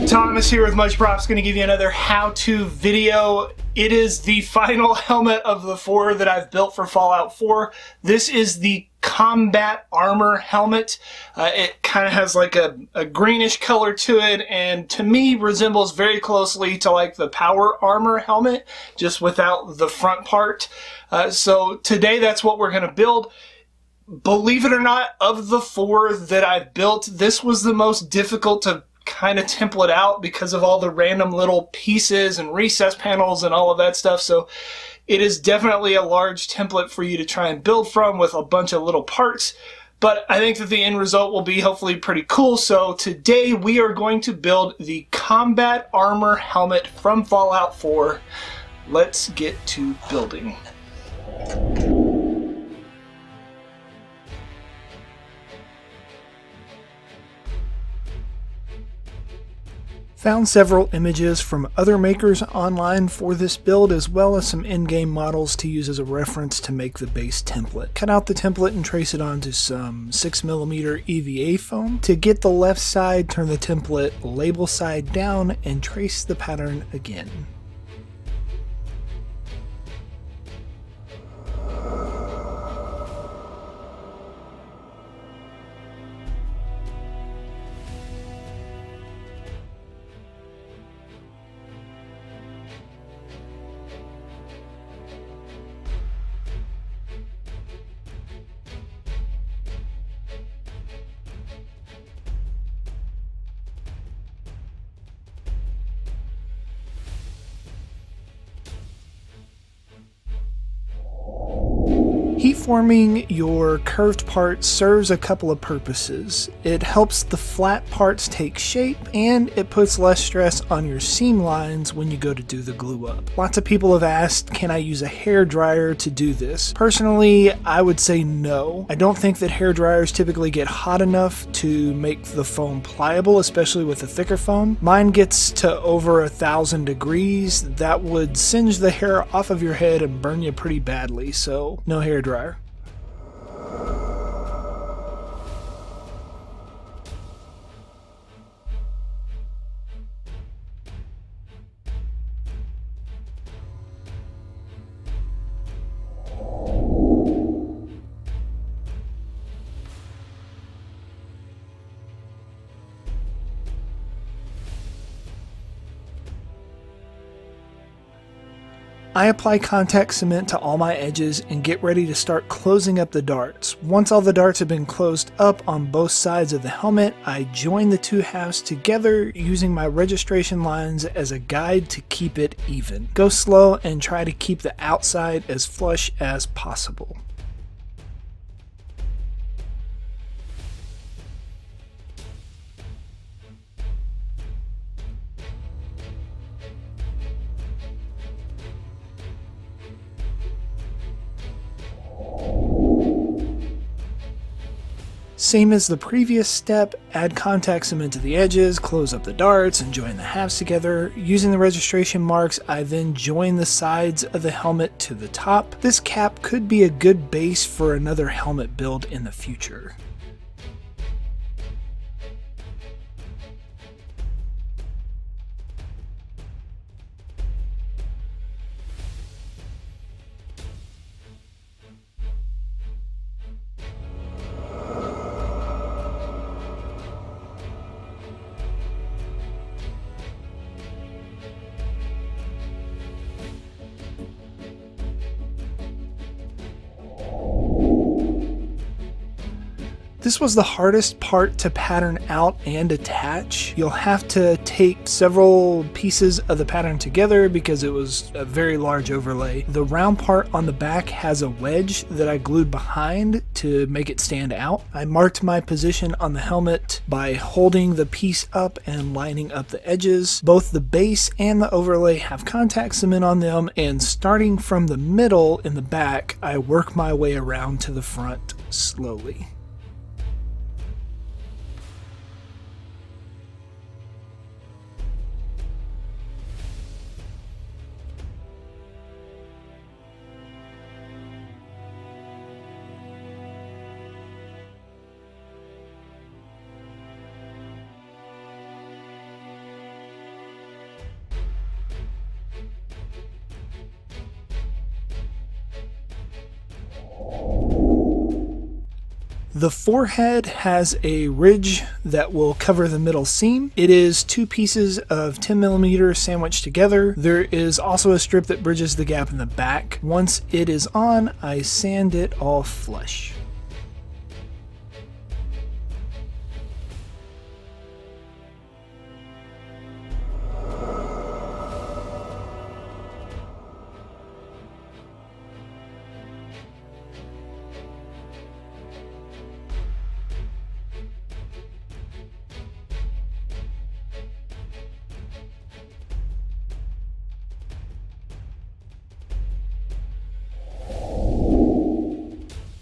Thomas here with Much Props, going to give you another how-to video. It is the final helmet of the 4 that I've built for Fallout 4. This is the combat armor helmet. It kind of has like a greenish color to it, and to me resembles very closely to like the power armor helmet, just without the front part. So today that's what we're going to build. Believe it or not, of the 4 that I've built, this was the most difficult to kind of template out because of all the random little pieces and recess panels and all of that stuff. So it is definitely a large template for you to try and build from with a bunch of little parts. But I think that the end result will be hopefully pretty cool. So today we are going to build the combat armor helmet from Fallout 4. Let's get to building. Found several images from other makers online for this build, as well as some in-game models to use as a reference to make the base template. Cut out the template and trace it onto some 6mm EVA foam. To get the left side, turn the template label side down and trace the pattern again. Heatforming your curved parts serves a couple of purposes. It helps the flat parts take shape, and it puts less stress on your seam lines when you go to do the glue up. Lots of people have asked, can I use a hair dryer to do this? Personally, I would say no. I don't think that hair dryers typically get hot enough to make the foam pliable, especially with a thicker foam. Mine gets to over 1,000 degrees. That would singe the hair off of your head and burn you pretty badly, so no hair dryer. I apply contact cement to all my edges and get ready to start closing up the darts. Once all the darts have been closed up on both sides of the helmet, I join the two halves together using my registration lines as a guide to keep it even. Go slow and try to keep the outside as flush as possible. Same as the previous step, add contact cement to the edges, close up the darts, and join the halves together. Using the registration marks, I then join the sides of the helmet to the top. This cap could be a good base for another helmet build in the future. This was the hardest part to pattern out and attach. You'll have to take several pieces of the pattern together because it was a very large overlay. The round part on the back has a wedge that I glued behind to make it stand out. I marked my position on the helmet by holding the piece up and lining up the edges. Both the base and the overlay have contact cement on them, and starting from the middle in the back, I work my way around to the front slowly. The forehead has a ridge that will cover the middle seam. It is 2 pieces of 10mm sandwiched together. There is also a strip that bridges the gap in the back. Once it is on, I sand it all flush.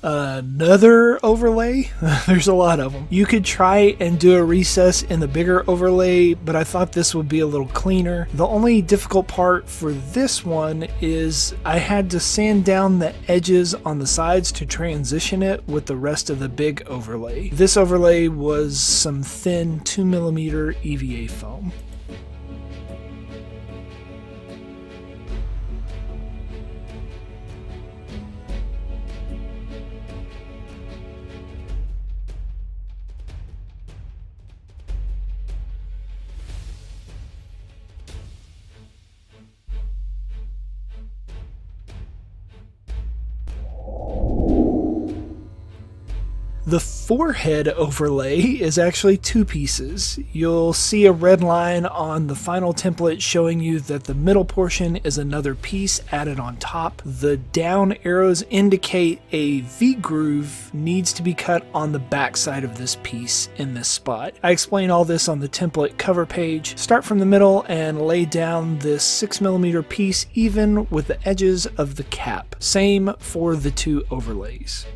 Another overlay, there's a lot of them. You could try and do a recess in the bigger overlay, but I thought this would be a little cleaner. The only difficult part for this one is I had to sand down the edges on the sides to transition it with the rest of the big overlay. This overlay was some thin 2mm EVA foam. The forehead overlay is actually 2 pieces. You'll see a red line on the final template showing you that the middle portion is another piece added on top. The down arrows indicate a V-groove needs to be cut on the back side of this piece in this spot. I explain all this on the template cover page. Start from the middle and lay down this 6mm piece even with the edges of the cap. Same for the 2 overlays.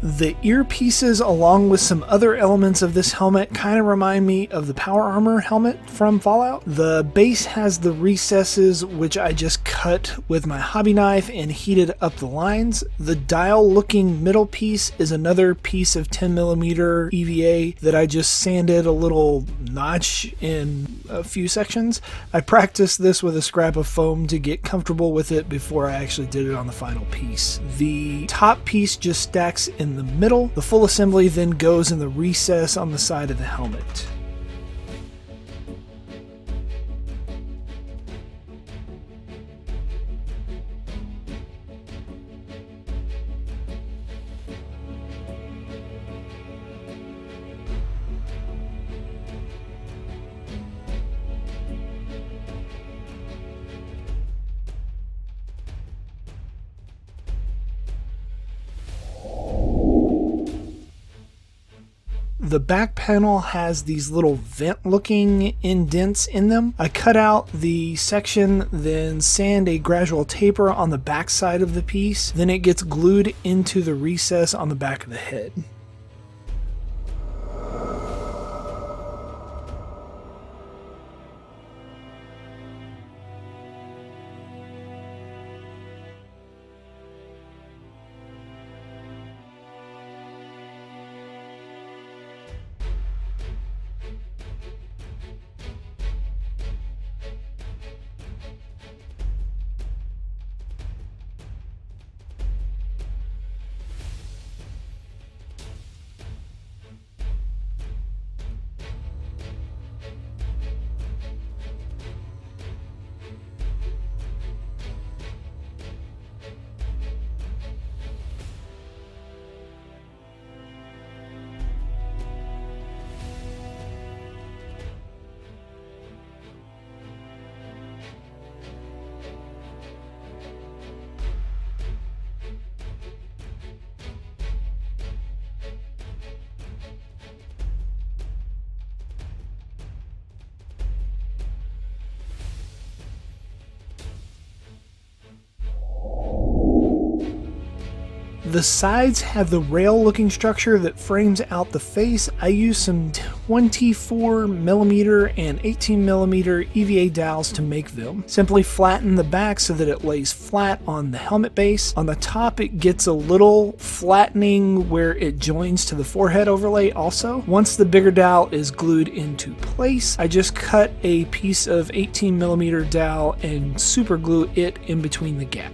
The earpieces, along with some other elements of this helmet, kind of remind me of the Power Armor helmet from Fallout. The base has the recesses, which I just cut with my hobby knife and heated up the lines. The dial-looking middle piece is another piece of 10mm EVA that I just sanded a little notch in a few sections. I practiced this with a scrap of foam to get comfortable with it before I actually did it on the final piece. The top piece just stacks in the middle. The full assembly then goes in the recess on the side of the helmet. The back panel has these little vent looking indents in them. I cut out the section, then sand a gradual taper on the back side of the piece. Then it gets glued into the recess on the back of the head. The sides have the rail looking structure that frames out the face. I used some 24mm and 18mm EVA dowels to make them. Simply flatten the back so that it lays flat on the helmet base. On the top it gets a little flattening where it joins to the forehead overlay also. Once the bigger dowel is glued into place, I just cut a piece of 18mm dowel and super glue it in between the gap.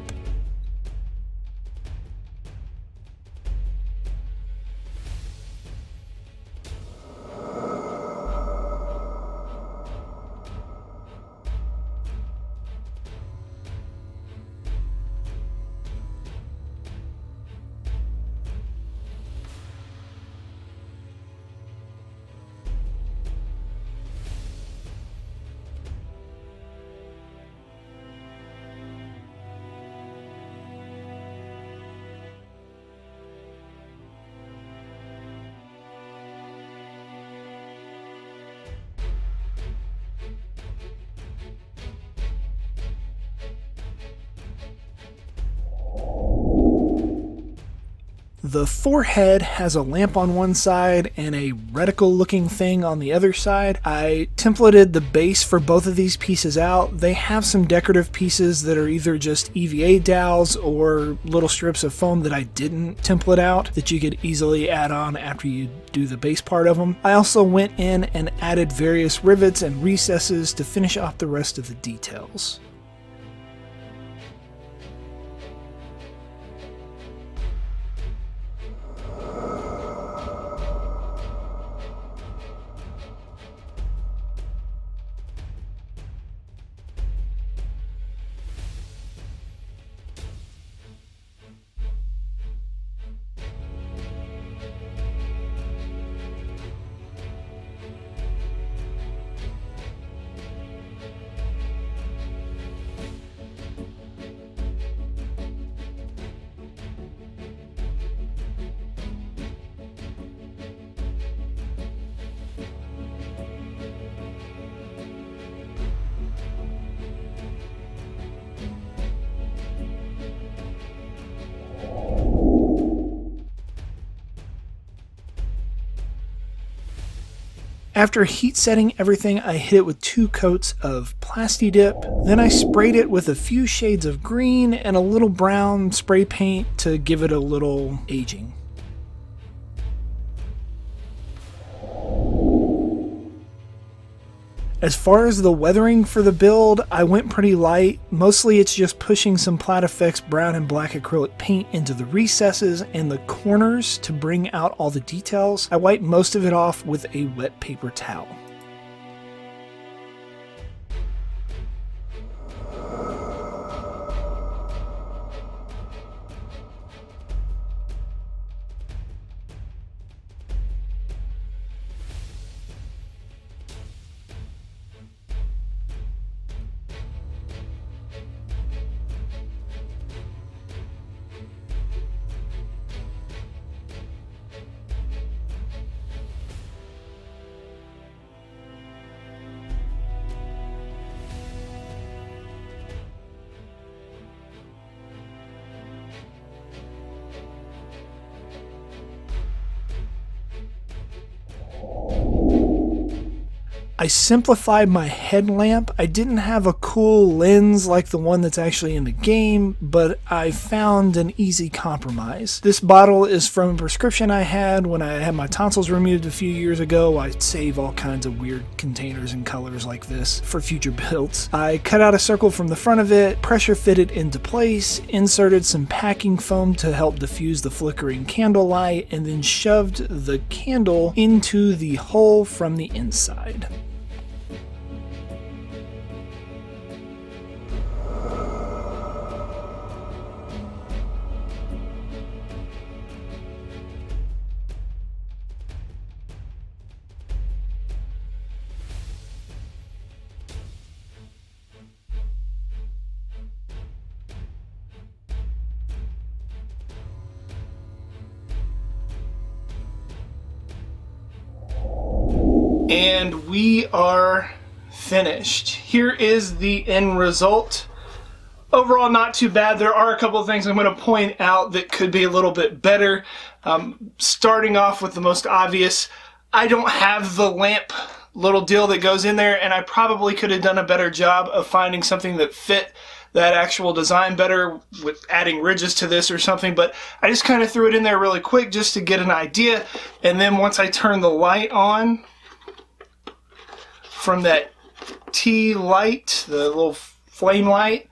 The forehead has a lamp on one side and a reticle looking thing on the other side. I templated the base for both of these pieces out. They have some decorative pieces that are either just EVA dowels or little strips of foam that I didn't template out that you could easily add on after you do the base part of them. I also went in and added various rivets and recesses to finish off the rest of the details. After heat setting everything, I hit it with 2 coats of Plasti Dip. Then I sprayed it with a few shades of green and a little brown spray paint to give it a little aging. As far as the weathering for the build, I went pretty light. Mostly it's just pushing some Plat Effects brown and black acrylic paint into the recesses and the corners to bring out all the details. I wiped most of it off with a wet paper towel. I simplified my headlamp. I didn't have a cool lens like the one that's actually in the game, but I found an easy compromise. This bottle is from a prescription I had when I had my tonsils removed a few years ago. I save all kinds of weird containers and colors like this for future builds. I cut out a circle from the front of it, pressure fitted into place, inserted some packing foam to help diffuse the flickering candle light, and then shoved the candle into the hole from the inside. And we are finished. Here is the end result. Overall, not too bad. There are a couple of things I'm going to point out that could be a little bit better. Starting off with the most obvious, I don't have the lamp little deal that goes in there, and I probably could have done a better job of finding something that fit that actual design better with adding ridges to this or something, but I just kind of threw it in there really quick just to get an idea. And then once I turned the light on from that T light, the little flame light,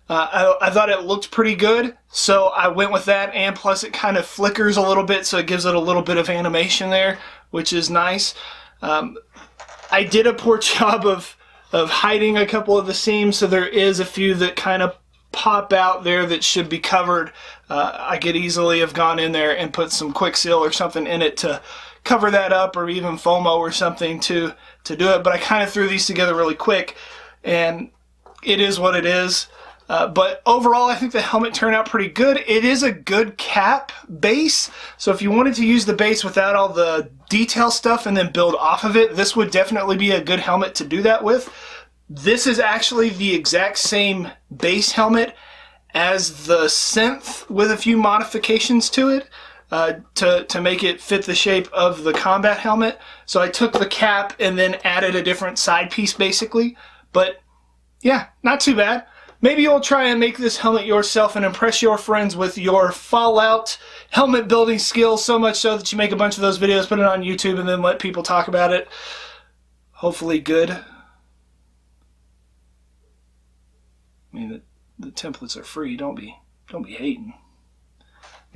I thought it looked pretty good, so I went with that, and plus it kind of flickers a little bit, so it gives it a little bit of animation there, which is nice. I did a poor job of hiding a couple of the seams, so there is a few that kind of pop out there that should be covered. I could easily have gone in there and put some quick seal or something in it to cover that up, or even foamo or something to do it, but I kind of threw these together really quick, and it is what it is. But overall, I think the helmet turned out pretty good. It is a good cap base, so if you wanted to use the base without all the detail stuff and then build off of it, this would definitely be a good helmet to do that with. This is actually the exact same base helmet as the synth with a few modifications to it to make it fit the shape of the combat helmet. So I took the cap and then added a different side piece basically, but yeah, not too bad. Maybe you'll try and make this helmet yourself and impress your friends with your Fallout helmet building skills, so much so that you make a bunch of those videos, put it on YouTube, and then let people talk about it. Hopefully good. I mean, the templates are free. Don't be hating.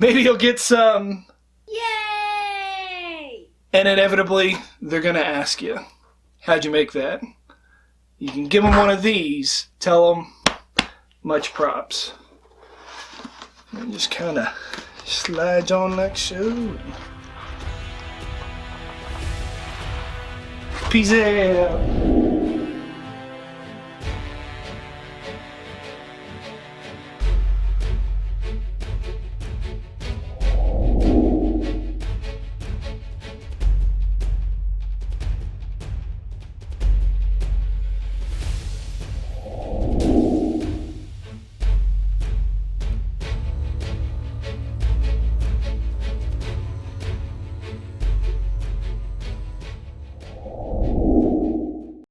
Maybe you'll get some. Yay! And inevitably, they're going to ask you, how'd you make that? You can give them one of these. Tell them, much props. And just kind of slide on like so. Peace out.